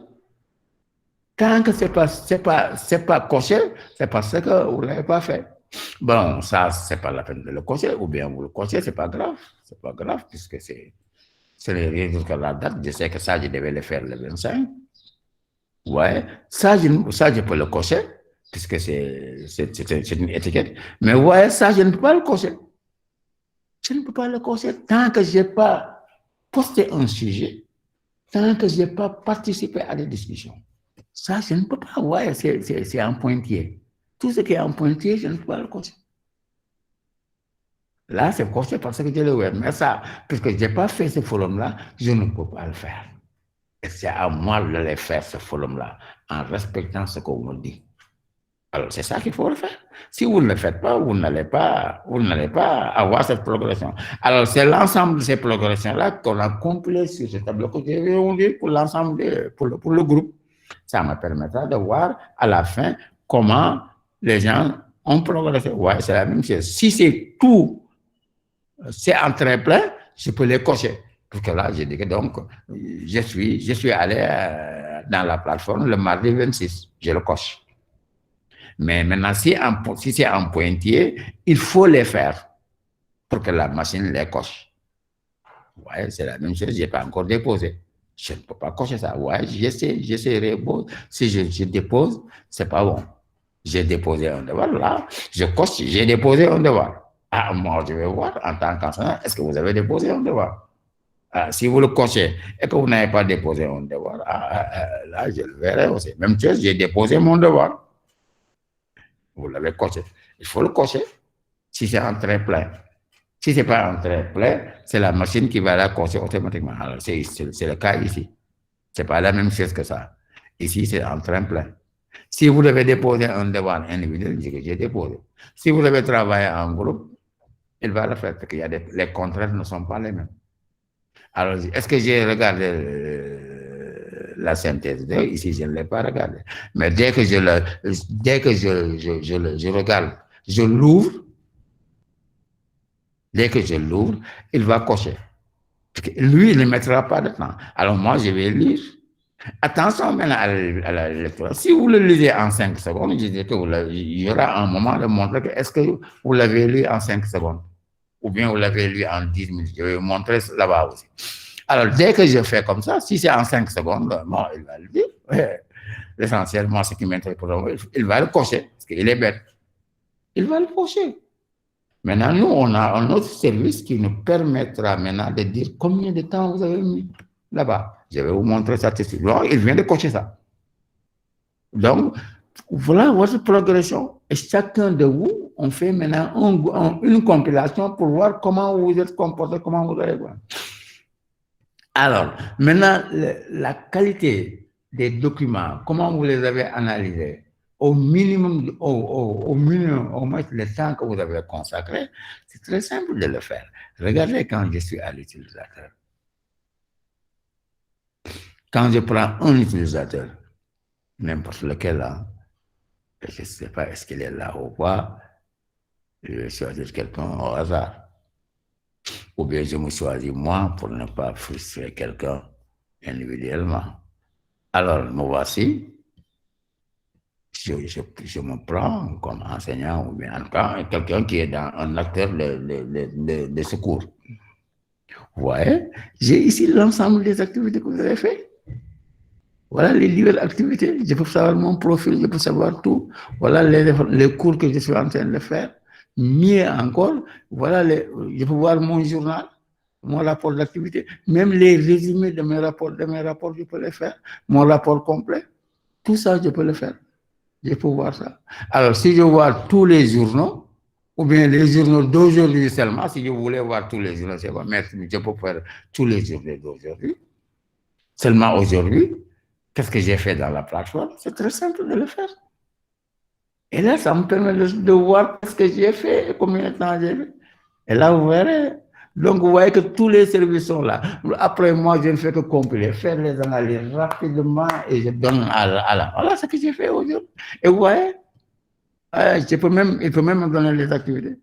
Tant que c'est pas coché, c'est parce que vous ne l'avez pas fait. Bon, ça, c'est pas la peine de le cocher, ou bien vous le cochez, c'est pas grave. C'est pas grave, puisque c'est rien jusqu'à la date. Je sais que ça, je devais le faire le 25. Ouais. Ça, je peux le cocher, puisque c'est une étiquette. Mais ouais, ça, je ne peux pas le cocher. Je ne peux pas le cocher tant que je n'ai pas posté un sujet, tant que je n'ai pas participé à des discussions. Ça, je ne peux pas. Ouais, c'est un pointier. Tout ce qui est un pointier, je ne peux pas le cocher. Là, c'est coché parce que je l'ai ouvert. Mais ça, puisque je n'ai pas fait ce forum-là, je ne peux pas le faire. Et c'est à moi de le faire, ce forum-là, en respectant ce qu'on me dit. Alors, c'est ça qu'il faut le faire. Si vous ne le faites pas, vous n'allez pas avoir cette progression. Alors, c'est l'ensemble de ces progressions-là qu'on a compilé sur ce tableau que je vais vous dire pour l'ensemble, pour le groupe. Ça me permettra de voir à la fin comment les gens ont progressé. Ouais, c'est la même chose. Si c'est tout, c'est en très plein, je peux les cocher. Parce que là, je dis que donc, je suis allé dans la plateforme le mardi 26. Je le coche. Mais maintenant, si c'est en pointier, il faut les faire pour que la machine les coche. Ouais, c'est la même chose, je n'ai pas encore déposé. Je ne peux pas cocher ça. Ouais, j'essaierai. Bon, si je dépose, ce n'est pas bon. J'ai déposé un devoir, là, je coche, j'ai déposé un devoir. Ah, moi, je vais voir en tant qu'enseignant, est-ce que vous avez déposé un devoir? Ah, si vous le cochez et que vous n'avez pas déposé un devoir, là, je le verrai aussi. Même chose, j'ai déposé mon devoir. Vous l'avez coché. Il faut le cocher si c'est en très plein. Si ce n'est pas en très plein, c'est la machine qui va la cocher automatiquement. Alors, c'est le cas ici. Ce n'est pas la même chose que ça. Ici, c'est en très plein. Si vous devez déposer un devoir individuel, j'ai déposé. Si vous devez travailler en groupe, il va le faire parce que les contraintes ne sont pas les mêmes. Alors, est-ce que j'ai regardé la synthèse? Ici, je ne l'ai pas regardé. Mais dès que je regarde, je l'ouvre. Dès que je l'ouvre, il va cocher. Parce que lui, il ne mettra pas de temps. Alors moi, je vais lire. Attention maintenant à la lecture. Si vous le lisez en 5 secondes, je dis qu'il y aura un moment de montrer que est-ce que vous l'avez lu en 5 secondes ou bien vous l'avez lu en 10 minutes. Je vais vous montrer là-bas aussi. Alors, dès que je fais comme ça, si c'est en 5 secondes, bon, il va le dire. L'essentiel, moi, ce qui m'intéresse pour lui, il va le cocher, parce qu'il est bête. Il va le cocher. Maintenant, nous, on a un autre service qui nous permettra maintenant de dire combien de temps vous avez mis là-bas. Je vais vous montrer ça tout de suite. Il vient de cocher ça. Donc, voilà votre progression. Et chacun de vous, on fait maintenant une compilation pour voir comment vous êtes comporté, comment vous allez voir. Alors, maintenant, la qualité des documents, comment vous les avez analysés, au minimum, au minimum, au moins le temps que vous avez consacré, c'est très simple de le faire. Regardez quand je suis à l'utilisateur. Quand je prends un utilisateur, n'importe lequel, là, je ne sais pas est-ce qu'il est là ou pas, je vais choisir quelqu'un au hasard. Ou bien je me choisis moi pour ne pas frustrer quelqu'un individuellement. Alors, me voici, je me prends comme enseignant ou bien en tout cas quelqu'un qui est dans un acteur de secours. Vous voyez, j'ai ici l'ensemble des activités que vous avez faites. Voilà les diverses activités. Je peux savoir mon profil, je peux savoir tout. Voilà les cours que je suis en train de faire. Mieux encore, voilà je peux voir mon journal, mon rapport d'activité, même les résumés de mes rapports, je peux les faire. Mon rapport complet, tout ça, je peux le faire. Je peux voir ça. Alors, si je vois tous les journaux, ou bien les journaux d'aujourd'hui seulement, si je voulais voir tous les journaux, c'est pas, mais je peux faire tous les journaux d'aujourd'hui. Seulement aujourd'hui, qu'est-ce que j'ai fait dans la plateforme? C'est très simple de le faire. Et là, ça me permet de voir ce que j'ai fait et combien de temps j'ai fait. Et là, vous verrez. Donc, vous voyez que tous les services sont là. Après, moi, je ne fais que compiler, faire les analyses rapidement et je donne à la. Voilà ce que j'ai fait aujourd'hui. Et vous voyez, il peut même me donner les activités,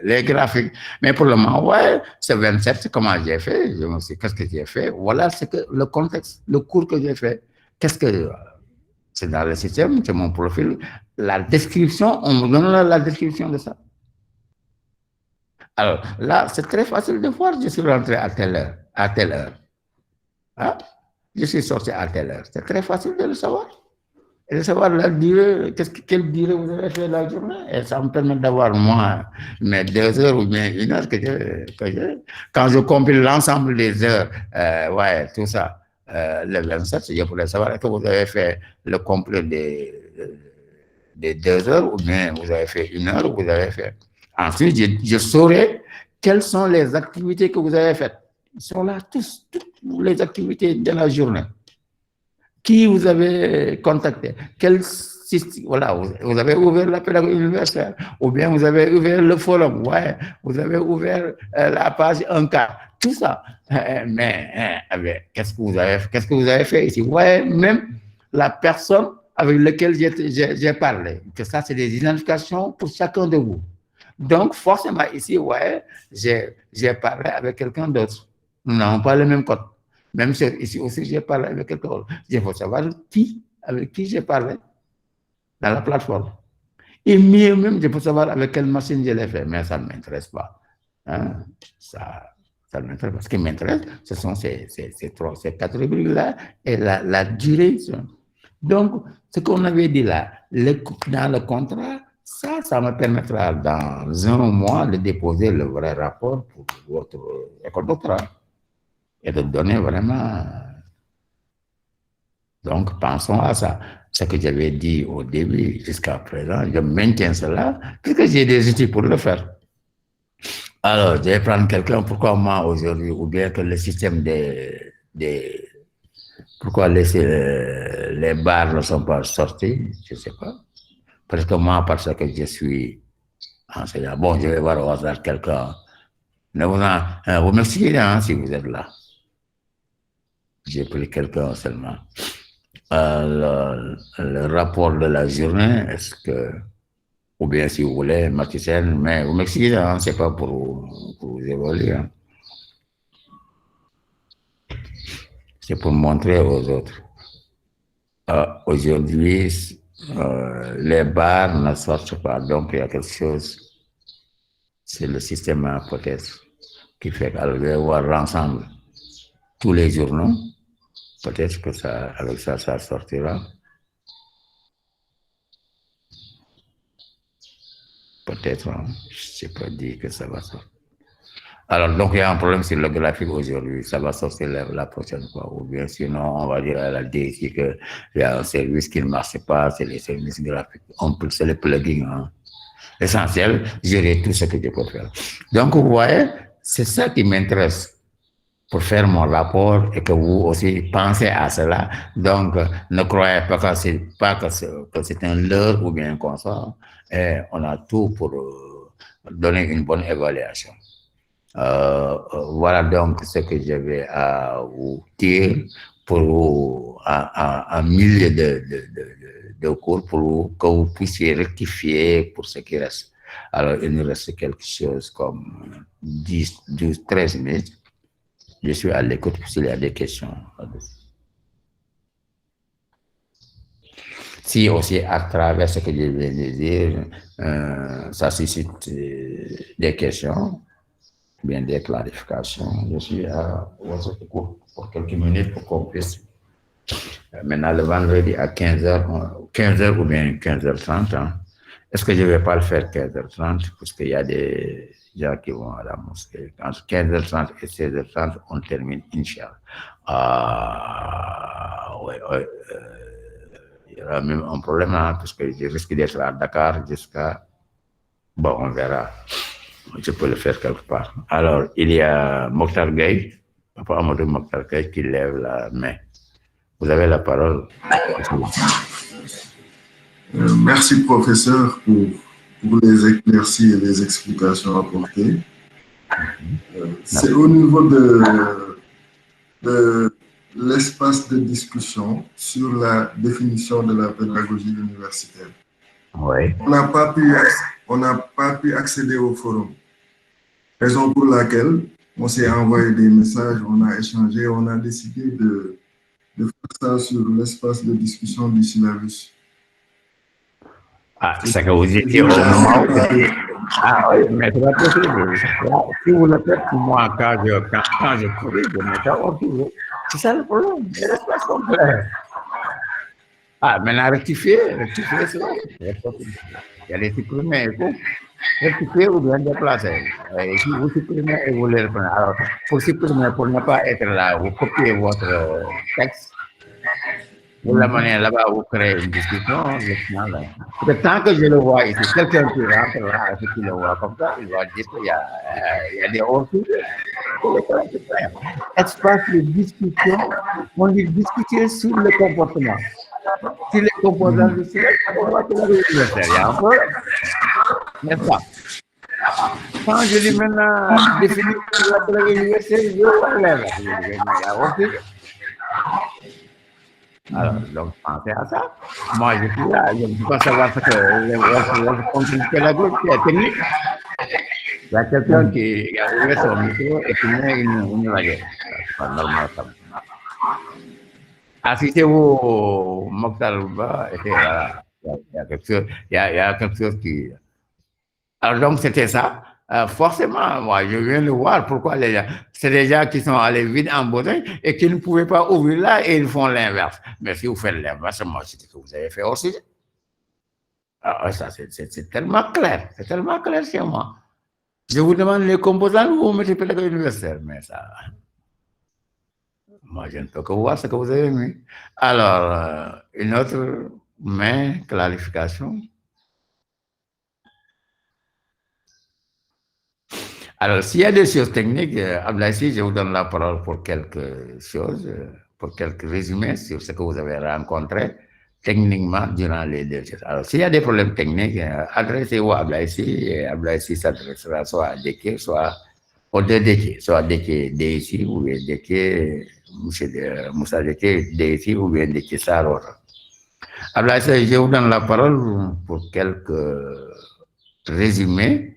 les graphiques. Mais pour le moment, ouais, c'est 27, comment j'ai fait, je me suis dit, qu'est-ce que j'ai fait, voilà le contexte, le cours que j'ai fait. Qu'est-ce que c'est dans le système, c'est mon profil. La description, on me donne la description de ça. Alors là, c'est très facile de voir, je suis rentré à telle heure. Hein? Je suis sorti à telle heure. C'est très facile de le savoir. Et de savoir la durée, quelle durée vous avez fait la journée. Et ça me permet d'avoir, moi, mes 2 heures ou bien 1 heure que j'ai. Quand je compile l'ensemble des heures, ouais, tout ça, le 27, je voulais savoir est-ce que vous avez fait le complet des 2 heures ou bien vous avez fait 1 heure ou vous avez fait. Ensuite, je saurai quelles sont les activités que vous avez faites. Ils sont là, toutes les activités de la journée. Qui vous avez contacté? Voilà, vous avez ouvert la pédagogie universitaire, ou bien vous avez ouvert le forum, ouais, vous avez ouvert la page 1K, tout ça. Mais qu'est-ce que vous avez fait ici? Ouais, même la personne avec laquelle j'ai parlé, que ça, c'est des identifications pour chacun de vous. Donc, forcément, ici, ouais, j'ai parlé avec quelqu'un d'autre. Nous n'avons pas le même code. Même ici aussi, j'ai parlé avec quelqu'un d'autre. Il faut savoir avec qui j'ai parlé dans la plateforme. Et mieux même, je peux savoir avec quelle machine je l'ai fait, mais ça ne m'intéresse pas. Hein? Ça m'intéresse pas. Ce qui m'intéresse, ce sont ces 4 rubriques-là et la durée. Donc, ce qu'on avait dit là, dans le contrat, ça me permettra dans 1 mois de déposer le vrai rapport pour votre école doctorale et de donner vraiment. Donc, pensons à ça. Ce que j'avais dit au début jusqu'à présent, je maintiens cela, puisque j'ai des outils pour le faire. Alors, je vais prendre quelqu'un, pourquoi moi aujourd'hui, ou bien que le système pourquoi les barres ne sont pas sortis, je ne sais pas. Parce que moi, parce que je suis enseignant, bon, je vais voir au hasard quelqu'un. Vous m'expliquez hein, si vous êtes là. J'ai pris quelqu'un seulement. Le rapport de la journée, est-ce que, ou bien si vous voulez, Mathussène, mais vous m'expliquez, hein, c'est pas pour vous évoluer. Hein. C'est pour montrer aux autres. Aujourd'hui, les barres ne sortent pas, donc il y a quelque chose, c'est le système peut-être qui fait qu'elle va voir ensemble tous les journaux. Peut-être que avec ça sortira. Peut-être, hein, je ne sais pas dire que ça va sortir. Alors, donc, il y a un problème sur le graphique aujourd'hui. Ça va sortir la prochaine fois. Ou bien sinon, on va dire à la DSI qu'il y a un service qui ne marche pas, c'est les services graphiques. C'est les plugins. Hein. L'essentiel, gérer tout ce que je peux faire. Donc, vous voyez, c'est ça qui m'intéresse pour faire mon rapport et que vous aussi pensez à cela. Donc, ne croyez pas que c'est un leurre ou bien un consort. Et on a tout pour donner une bonne évaluation. Voilà donc ce que j'avais à vous dire pour un milieu de cours pour que vous puissiez rectifier pour ce qui reste. Alors, il nous reste quelque chose comme 10, 12, 13 minutes. Je suis à l'écoute s'il y a des questions. Si aussi à travers ce que je viens de dire, ça suscite des questions, bien des clarifications, je suis à votre écoute pour quelques minutes pour qu'on puisse. Maintenant, le vendredi à 15h ou bien 15h30, hein. Est-ce que je ne vais pas le faire 15h30 parce qu'il y a des gens qui vont à la mosquée. Entre 15h30 et 16h30, on termine, Inch'Allah. Ouais, il y aura même un problème hein, parce que je risque d'être à Dakar jusqu'à... Bon, on verra. Je peux le faire quelque part. Alors, il y a Mokhtar Gueye, Papa Amadou Mokhtar Gueye qui lève la main. Vous avez la parole. Merci, professeur, pour les éclaircies et les explications apportées. C'est au niveau de l'espace de discussion sur la définition de la pédagogie universitaire. Oui. On n'a pas pu accéder au forum. Raison pour laquelle on s'est envoyé des messages, on a échangé, on a décidé de faire ça sur l'espace de discussion du syllabus. Ah, c'est que vous étiez au moment où... Ah oui, mais c'est pas possible. Si vous le faites pour moi, quand je corrige, je mets ça hors sujet. C'est ça le problème. Il reste pas complet. Ah, maintenant, rectifier, c'est vrai. Il y a les supprimés, rectifier ou bien déplacer. Et si vous supprimez et vous les reprenez. Alors, pour supprimer, pour ne pas être là, vous copiez votre texte. De la manière là-bas, vous créez une discussion. Parce que tant que je le vois ici, quelqu'un qui rentre là, qui le voit comme ça, il va dire qu'il y a des hors-sujets. Espace de discussion, on dit discuter sur le comportement. Sur les composants du système, on va te le il y a un problème. N'est-ce pas? Quand je dis maintenant définir la pédagogie universelle, je vois l'air. Il y a hors-sujet. Alors, donc, pensez à ça. Moi, je suis là, je ne peux pas savoir ce que votre contenu pédagogique est technique. Il y a quelqu'un qui a ouvert son micro et qui met une radio. C'est pas normal, ça. Assistez-vous, Mokhtar Louba, et voilà. Il y a quelque chose qui... Alors, donc, c'était ça. Forcément, moi, je viens de voir pourquoi les gens, c'est des gens qui sont allés vite en besogne et qui ne pouvaient pas ouvrir là et ils font l'inverse. Mais si vous faites l'inverse, moi, c'est ce que vous avez fait aussi. Alors, ça, c'est tellement clair. C'est tellement clair chez moi. Je vous demande les composants, vous mettez pédagogie universitaire, mais ça... Moi, je ne peux que voir ce que vous avez mis. Alors, une autre main, clarification. Alors, s'il y a des choses techniques, Ablaïsi, je vous donne la parole pour quelque chose, pour quelques résumés sur ce que vous avez rencontré techniquement durant les 2 jours. Alors, s'il y a des problèmes techniques, adressez-vous à Ablaïsi et Ablaïsi s'adressera soit à Deke, soit aux 2 Deke, soit Deke DSI ou bien Deke Moussa Deke DSI ou bien Deke Sarora. Ablaïsi, je vous donne la parole pour quelques résumés.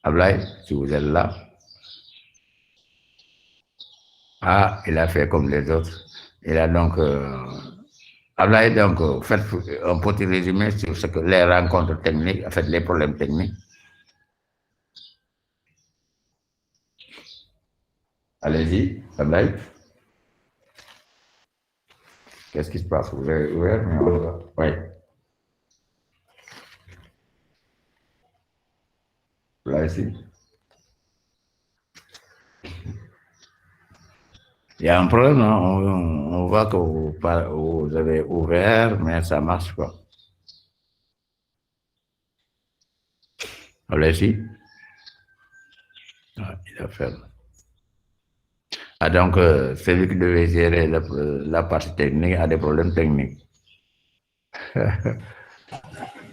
Ablaï, si vous êtes là. Ah, il a fait comme les autres. Il a donc... Ablaï, donc, faites un petit résumé sur ce que les rencontres techniques, en fait, les problèmes techniques. Allez-y, Ablaï. Qu'est-ce qui se passe? Vous avez ouvert? Oui. Là, ici. Il y a un problème, hein? On voit que vous avez ouvert, mais ça ne marche pas. Allez-y. Ah, il a fermé. Ah, donc, celui qui devait gérer la partie technique a des problèmes techniques.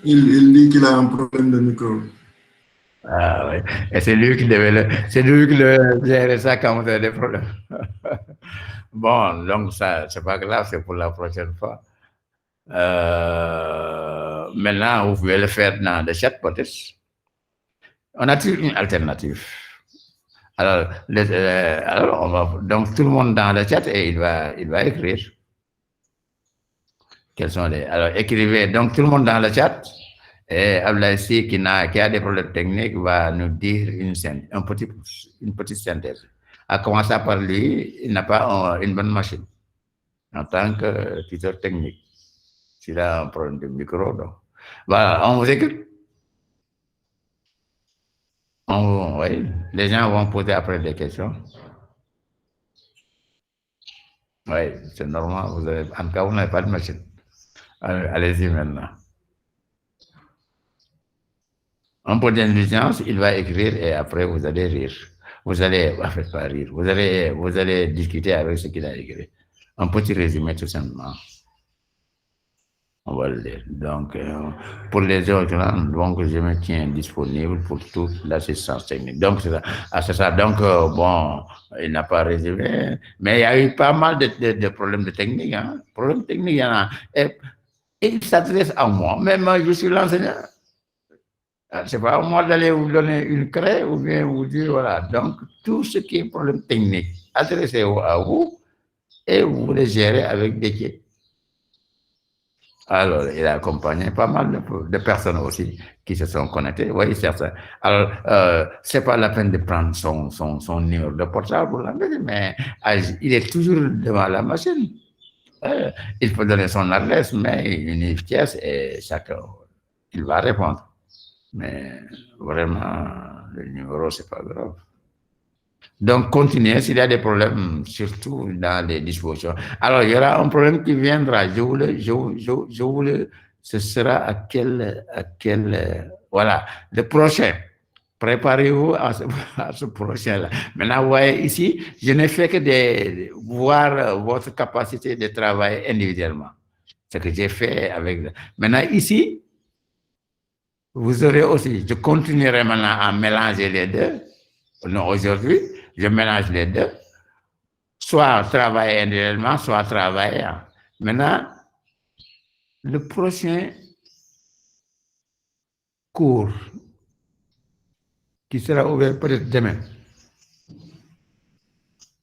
Il dit qu'il a un problème de micro. Ah oui. Et c'est lui qui devait gérer ça quand vous avez des problèmes. Bon, donc ça, c'est pas grave, c'est pour la prochaine fois. Maintenant, vous pouvez le faire dans le chat, peut-être. On a une alternative. Alors, donc tout le monde dans le chat et il va écrire. Quels sont les. Alors, écrivez donc tout le monde dans le chat. Et Ablaïsi qui a des problèmes techniques va nous dire une petite synthèse. À commencer par lui, il n'a pas une bonne machine en tant que tuteur technique. S'il a un problème de micro, donc. Voilà, on vous écoute. Oui, les gens vont poser après des questions. Oui, c'est normal. En tout cas, vous n'avez pas de machine. Allez-y maintenant. Un peu d'intelligence, il va écrire et après vous allez rire. Vous allez, en fait, pas rire. Vous allez discuter avec ce qu'il a écrit. Un petit résumé tout simplement. On va le lire. Donc, pour les autres, donc, je me tiens disponible pour toute l'assistance technique. Donc, c'est ça. Donc, bon, il n'a pas résumé, mais il y a eu pas mal de problèmes de technique. Hein. Problèmes techniques, il y en a. Et il s'adresse à moi. Même je suis l'enseignant. C'est pas à moi d'aller vous donner une craie ou bien vous dire, voilà. Donc, tout ce qui est problème technique, adressez-vous à vous et vous les gérez avec des quais. Alors, il a accompagné pas mal de personnes aussi qui se sont connectées. Oui, certain. Alors, c'est pas la peine de prendre son numéro de portable pour l'enlever, mais il est toujours devant la machine. Il peut donner son adresse, mais une pièce et chacun, il va répondre. Mais vraiment, le numéro, c'est pas grave. Donc, continuez s'il y a des problèmes, surtout dans les dispositions. Alors, il y aura un problème qui viendra. Ce sera à quel, voilà, le prochain. Préparez-vous à ce prochain-là. Maintenant, vous voyez ici, je n'ai fait que de voir votre capacité de travailler individuellement. Ce que j'ai fait avec. Maintenant, ici, vous aurez aussi, je continuerai maintenant à mélanger les deux. Non, aujourd'hui, je mélange les deux. Soit travailler individuellement, soit travailler. Maintenant, le prochain cours qui sera ouvert peut-être demain,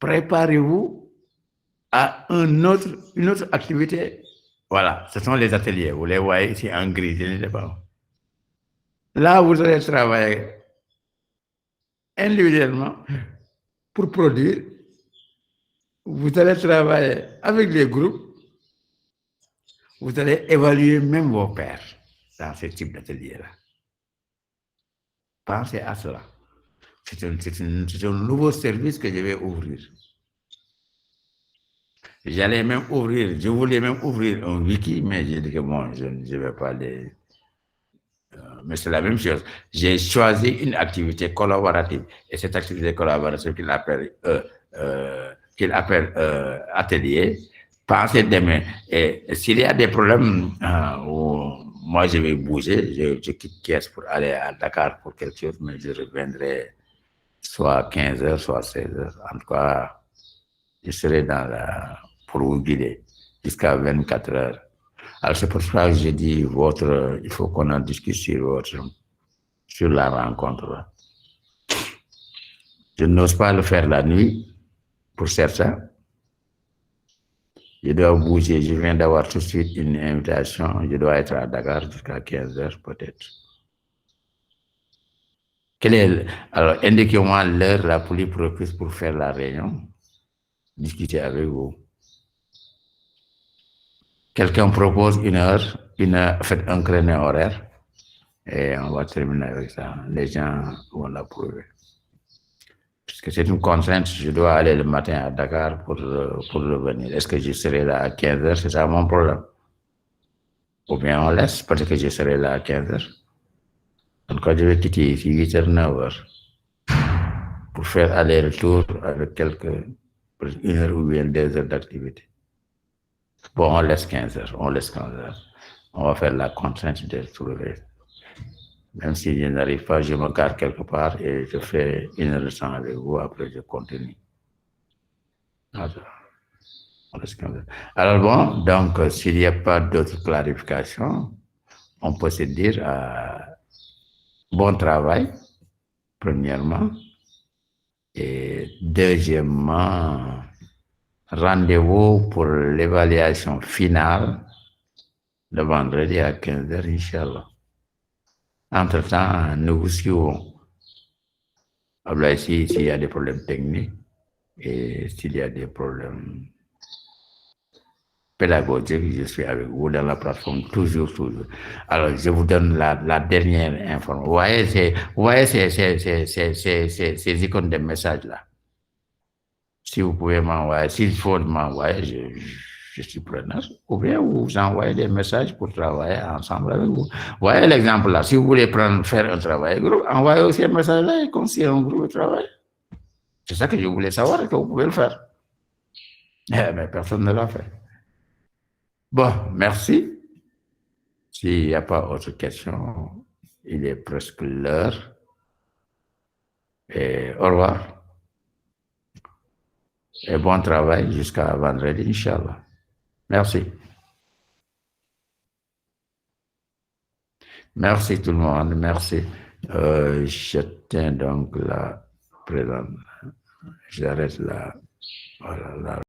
préparez-vous à une autre activité. Voilà, ce sont les ateliers. Vous les voyez ici en gris, je ne sais pas. Là, vous allez travailler individuellement pour produire. Vous allez travailler avec les groupes. Vous allez évaluer même vos pairs dans ce type d'atelier-là. Pensez à cela. C'est un nouveau service que je vais ouvrir. Je voulais même ouvrir un wiki, mais j'ai dit que bon, je ne vais pas les... mais c'est la même chose. J'ai choisi une activité collaborative. Et cette activité collaborative qu'il appelle atelier, pensez demain. Et s'il y a des problèmes, moi je vais bouger, je quitte Thiès pour aller à Dakar pour quelque chose, mais je reviendrai soit 15h, soit 16h. En tout cas, je serai pour vous guider jusqu'à 24 heures. Alors c'est pour ça que j'ai dit, il faut qu'on en discute sur la rencontre. Je n'ose pas le faire la nuit, pour certains. Je dois bouger, je viens d'avoir tout de suite une invitation, je dois être à Dakar jusqu'à 15h peut-être. Alors, indiquez-moi l'heure la plus propice pour faire la réunion, discuter avec vous. Quelqu'un propose une heure, faites un créneau horaire, et on va terminer avec ça. Les gens vont l'approuver. puisque c'est une contrainte, je dois aller le matin à Dakar pour revenir. Est-ce que je serai là à 15 heures? C'est ça mon problème. Ou bien on laisse, parce que je serai là à 15 heures. Donc, quand je vais quitter ici, 8 heures, 9 heures, pour faire aller-retour avec pour 1 heure ou bien 2 heures d'activité. Bon, on laisse 15 heures, on laisse 15 heures. On va faire la contrainte de trouver. Même si je n'arrive pas, je me garde quelque part et je fais 1 heure de temps avec vous, après je continue. On laisse 15 heures. Alors bon, donc s'il n'y a pas d'autres clarifications, on peut se dire bon travail, premièrement, et deuxièmement, rendez-vous pour l'évaluation finale le vendredi à 15 heures, Inch'Allah. Entre-temps, nous vous suivons. S'il y a des problèmes techniques et s'il y a des problèmes pédagogiques, je suis avec vous dans la plateforme, toujours. Alors, je vous donne la dernière information. Vous voyez ces icônes de messages là. Si vous pouvez m'envoyer, s'il faut m'envoyer, je suis preneur. Ou bien vous envoyez des messages pour travailler ensemble avec vous. Voyez l'exemple là. Si vous voulez faire un travail de groupe, envoyez aussi un message là et construire un groupe de travail. C'est ça que je voulais savoir et que vous pouvez le faire. Mais personne ne l'a fait. Bon, merci. S'il n'y a pas autre question, il est presque l'heure. Et au revoir. Et bon travail jusqu'à vendredi, Inch'Allah. Merci. Merci tout le monde, merci. J'éteins donc la présence. J'arrête là. Voilà, là.